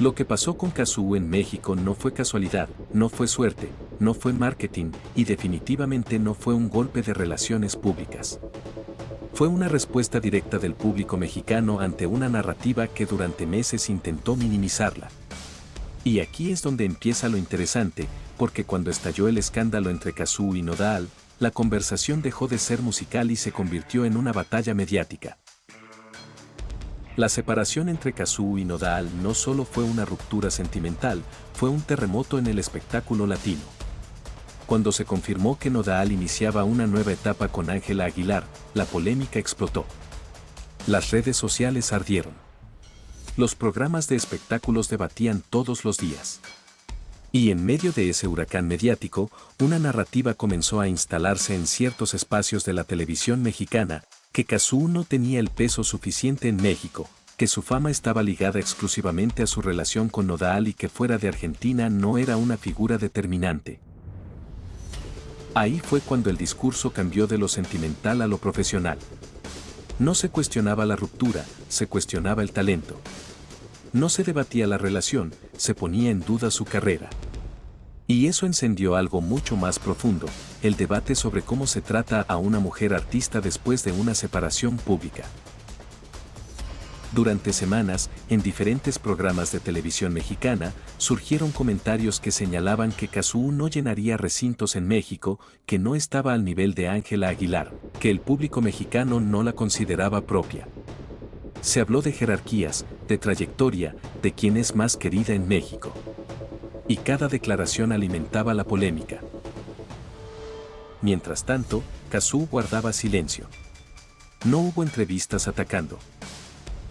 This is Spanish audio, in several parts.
Lo que pasó con Cazzu en México no fue casualidad, no fue suerte, no fue marketing y definitivamente no fue un golpe de relaciones públicas. Fue una respuesta directa del público mexicano ante una narrativa que durante meses intentó minimizarla. Y aquí es donde empieza lo interesante, porque cuando estalló el escándalo entre Cazzu y Nodal, la conversación dejó de ser musical y se convirtió en una batalla mediática. La separación entre Cazzu y Nodal no solo fue una ruptura sentimental, fue un terremoto en el espectáculo latino. Cuando se confirmó que Nodal iniciaba una nueva etapa con Ángela Aguilar, la polémica explotó. Las redes sociales ardieron. Los programas de espectáculos debatían todos los días. Y en medio de ese huracán mediático, una narrativa comenzó a instalarse en ciertos espacios de la televisión mexicana, que Cazzu no tenía el peso suficiente en México, que su fama estaba ligada exclusivamente a su relación con Nodal y que fuera de Argentina no era una figura determinante. Ahí fue cuando el discurso cambió de lo sentimental a lo profesional. No se cuestionaba la ruptura, se cuestionaba el talento. No se debatía la relación, se ponía en duda su carrera. Y eso encendió algo mucho más profundo, el debate sobre cómo se trata a una mujer artista después de una separación pública. Durante semanas, en diferentes programas de televisión mexicana, surgieron comentarios que señalaban que Cazzu no llenaría recintos en México, que no estaba al nivel de Ángela Aguilar, que el público mexicano no la consideraba propia. Se habló de jerarquías, de trayectoria, de quién es más querida en México. Y cada declaración alimentaba la polémica. Mientras tanto, Cazzu guardaba silencio. No hubo entrevistas atacando.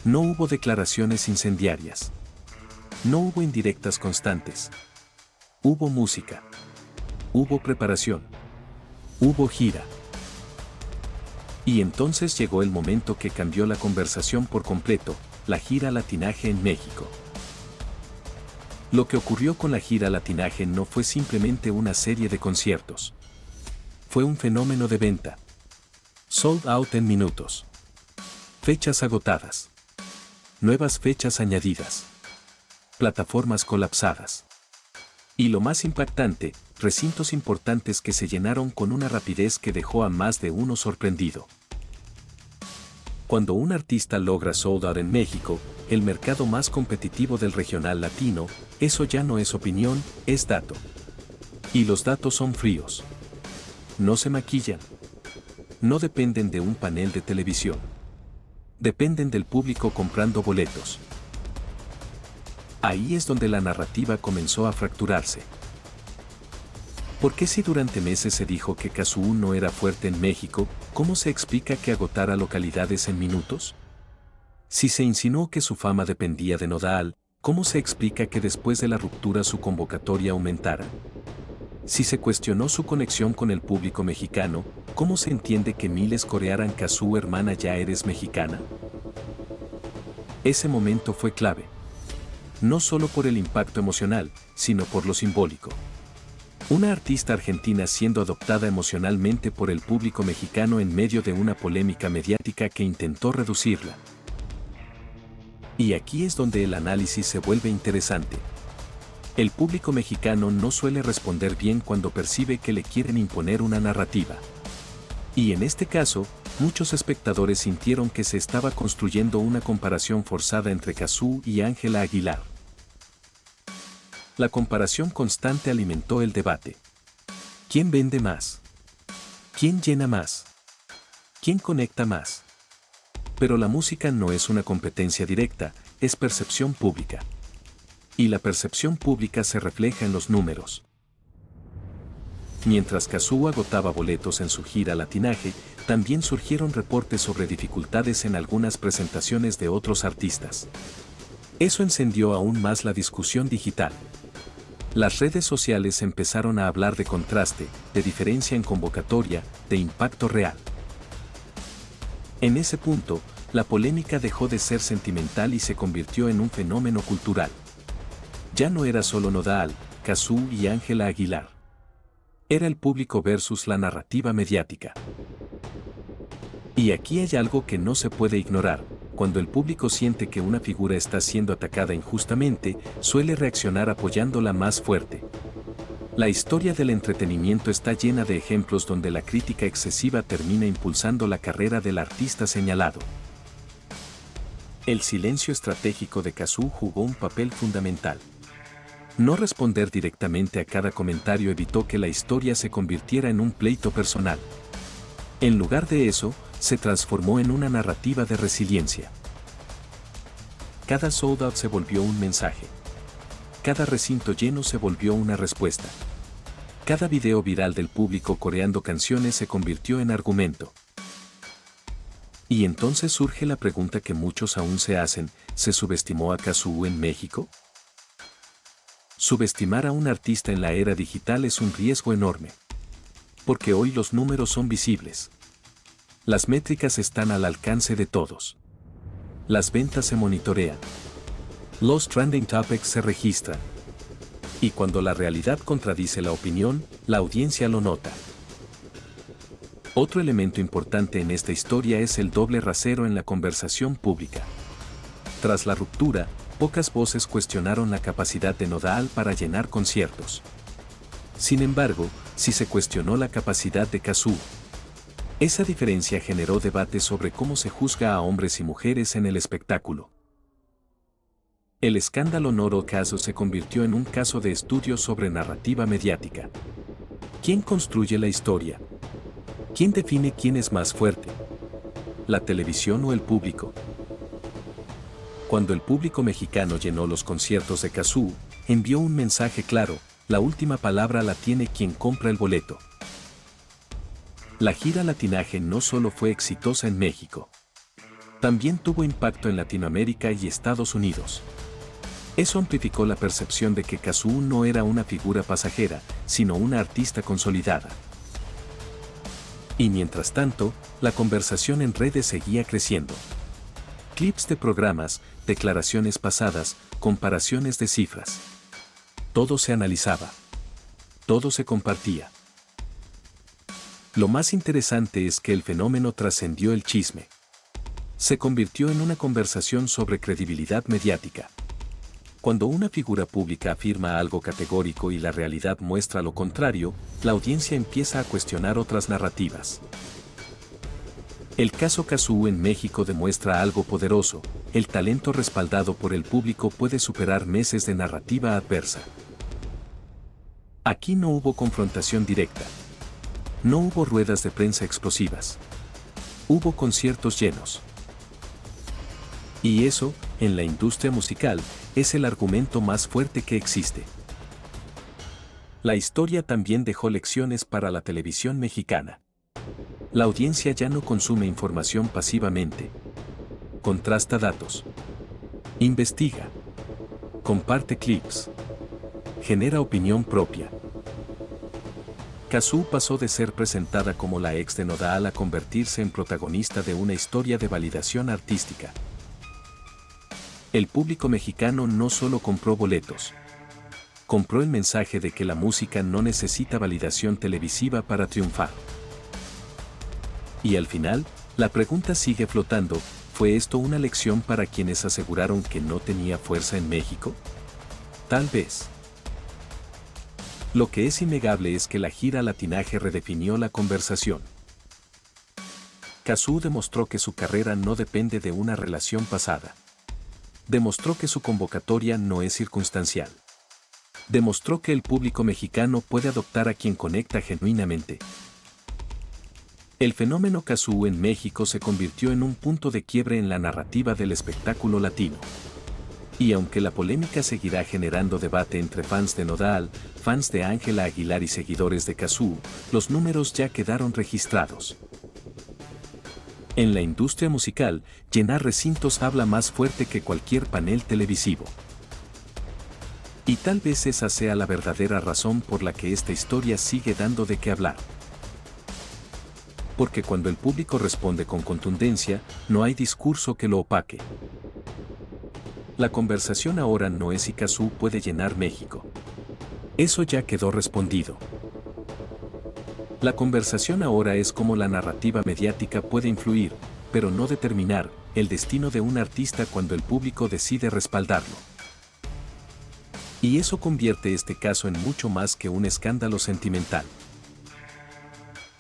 No hubo declaraciones incendiarias. No hubo indirectas constantes. Hubo música. Hubo preparación. Hubo gira. Y entonces llegó el momento que cambió la conversación por completo, la gira Latinaje en México. Lo que ocurrió con la gira Latinaje no fue simplemente una serie de conciertos. Fue un fenómeno de venta. Sold out en minutos. Fechas agotadas. Nuevas fechas añadidas. Plataformas colapsadas. Y lo más impactante, recintos importantes que se llenaron con una rapidez que dejó a más de uno sorprendido. Cuando un artista logra sold out en México, el mercado más competitivo del regional latino, eso ya no es opinión, es dato. Y los datos son fríos. No se maquillan. No dependen de un panel de televisión. Dependen del público comprando boletos. Ahí es donde la narrativa comenzó a fracturarse. ¿Por qué si durante meses se dijo que Cazzu no era fuerte en México, cómo se explica que agotara localidades en minutos? Si se insinuó que su fama dependía de Nodal, ¿cómo se explica que después de la ruptura su convocatoria aumentara? Si se cuestionó su conexión con el público mexicano, ¿cómo se entiende que miles corearan Cazzu hermana ya eres mexicana? Ese momento fue clave. No solo por el impacto emocional, sino por lo simbólico. Una artista argentina siendo adoptada emocionalmente por el público mexicano en medio de una polémica mediática que intentó reducirla. Y aquí es donde el análisis se vuelve interesante. El público mexicano no suele responder bien cuando percibe que le quieren imponer una narrativa. Y en este caso, muchos espectadores sintieron que se estaba construyendo una comparación forzada entre Cazzu y Ángela Aguilar. La comparación constante alimentó el debate. ¿Quién vende más? ¿Quién llena más? ¿Quién conecta más? Pero la música no es una competencia directa, es percepción pública. Y la percepción pública se refleja en los números. Mientras Cazzu agotaba boletos en su gira Latinaje, también surgieron reportes sobre dificultades en algunas presentaciones de otros artistas. Eso encendió aún más la discusión digital. Las redes sociales empezaron a hablar de contraste, de diferencia en convocatoria, de impacto real. En ese punto, la polémica dejó de ser sentimental y se convirtió en un fenómeno cultural. Ya no era solo Nodal, Cazzu y Ángela Aguilar. Era el público versus la narrativa mediática. Y aquí hay algo que no se puede ignorar. Cuando el público siente que una figura está siendo atacada injustamente, suele reaccionar apoyándola más fuerte. La historia del entretenimiento está llena de ejemplos donde la crítica excesiva termina impulsando la carrera del artista señalado. El silencio estratégico de Cazzu jugó un papel fundamental. No responder directamente a cada comentario evitó que la historia se convirtiera en un pleito personal. En lugar de eso, se transformó en una narrativa de resiliencia. Cada sold out se volvió un mensaje. Cada recinto lleno se volvió una respuesta. Cada video viral del público coreando canciones se convirtió en argumento. Y entonces surge la pregunta que muchos aún se hacen: ¿se subestimó a Cazzu en México? Subestimar a un artista en la era digital es un riesgo enorme. Porque hoy los números son visibles. Las métricas están al alcance de todos. Las ventas se monitorean. Los trending topics se registran. Y cuando la realidad contradice la opinión, la audiencia lo nota. Otro elemento importante en esta historia es el doble rasero en la conversación pública. Tras la ruptura, pocas voces cuestionaron la capacidad de Nodal para llenar conciertos. Sin embargo, sí se cuestionó la capacidad de Cazzu. Esa diferencia generó debate sobre cómo se juzga a hombres y mujeres en el espectáculo. El escándalo Noro Cazzu se convirtió en un caso de estudio sobre narrativa mediática. ¿Quién construye la historia? ¿Quién define quién es más fuerte? ¿La televisión o el público? Cuando el público mexicano llenó los conciertos de Cazzu, envió un mensaje claro: la última palabra la tiene quien compra el boleto. La gira Latinaje no solo fue exitosa en México, también tuvo impacto en Latinoamérica y Estados Unidos. Eso amplificó la percepción de que Cazzu no era una figura pasajera, sino una artista consolidada. Y mientras tanto, la conversación en redes seguía creciendo. Clips de programas, declaraciones pasadas, comparaciones de cifras. Todo se analizaba. Todo se compartía. Lo más interesante es que el fenómeno trascendió el chisme. Se convirtió en una conversación sobre credibilidad mediática. Cuando una figura pública afirma algo categórico y la realidad muestra lo contrario, la audiencia empieza a cuestionar otras narrativas. El caso Cazzu en México demuestra algo poderoso: el talento respaldado por el público puede superar meses de narrativa adversa. Aquí no hubo confrontación directa. No hubo ruedas de prensa explosivas. Hubo conciertos llenos. Y eso, en la industria musical, es el argumento más fuerte que existe. La historia también dejó lecciones para la televisión mexicana. La audiencia ya no consume información pasivamente. Contrasta datos. Investiga. Comparte clips. Genera opinión propia. Cazzu pasó de ser presentada como la ex de Nodal a convertirse en protagonista de una historia de validación artística. El público mexicano no solo compró boletos. Compró el mensaje de que la música no necesita validación televisiva para triunfar. Y al final, la pregunta sigue flotando: ¿fue esto una lección para quienes aseguraron que no tenía fuerza en México? Tal vez. Lo que es innegable es que la gira Latinaje redefinió la conversación. Cazzu demostró que su carrera no depende de una relación pasada. Demostró que su convocatoria no es circunstancial. Demostró que el público mexicano puede adoptar a quien conecta genuinamente. El fenómeno Cazzu en México se convirtió en un punto de quiebre en la narrativa del espectáculo latino. Y aunque la polémica seguirá generando debate entre fans de Nodal, fans de Ángela Aguilar y seguidores de Cazzu, los números ya quedaron registrados. En la industria musical, llenar recintos habla más fuerte que cualquier panel televisivo. Y tal vez esa sea la verdadera razón por la que esta historia sigue dando de qué hablar. Porque cuando el público responde con contundencia, no hay discurso que lo opaque. La conversación ahora no es si Cazzu puede llenar México. Eso ya quedó respondido. La conversación ahora es cómo la narrativa mediática puede influir, pero no determinar, el destino de un artista cuando el público decide respaldarlo. Y eso convierte este caso en mucho más que un escándalo sentimental.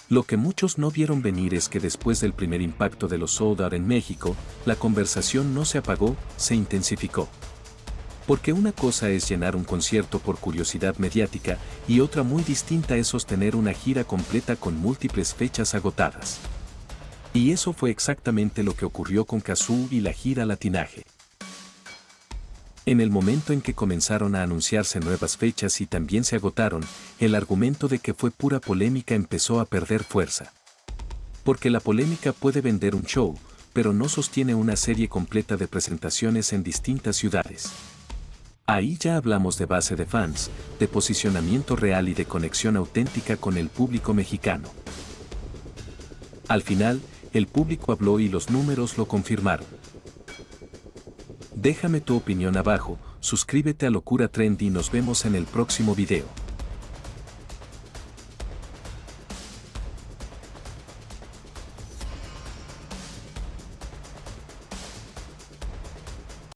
Lo que muchos no vieron venir es que después del primer impacto de los sold out en México, la conversación no se apagó, se intensificó. Porque una cosa es llenar un concierto por curiosidad mediática y otra muy distinta es sostener una gira completa con múltiples fechas agotadas. Y eso fue exactamente lo que ocurrió con Cazzu y la gira Latinaje. En el momento en que comenzaron a anunciarse nuevas fechas y también se agotaron, el argumento de que fue pura polémica empezó a perder fuerza. Porque la polémica puede vender un show, pero no sostiene una serie completa de presentaciones en distintas ciudades. Ahí ya hablamos de base de fans, de posicionamiento real y de conexión auténtica con el público mexicano. Al final, el público habló y los números lo confirmaron. Déjame tu opinión abajo, suscríbete a Locura Trend y nos vemos en el próximo video.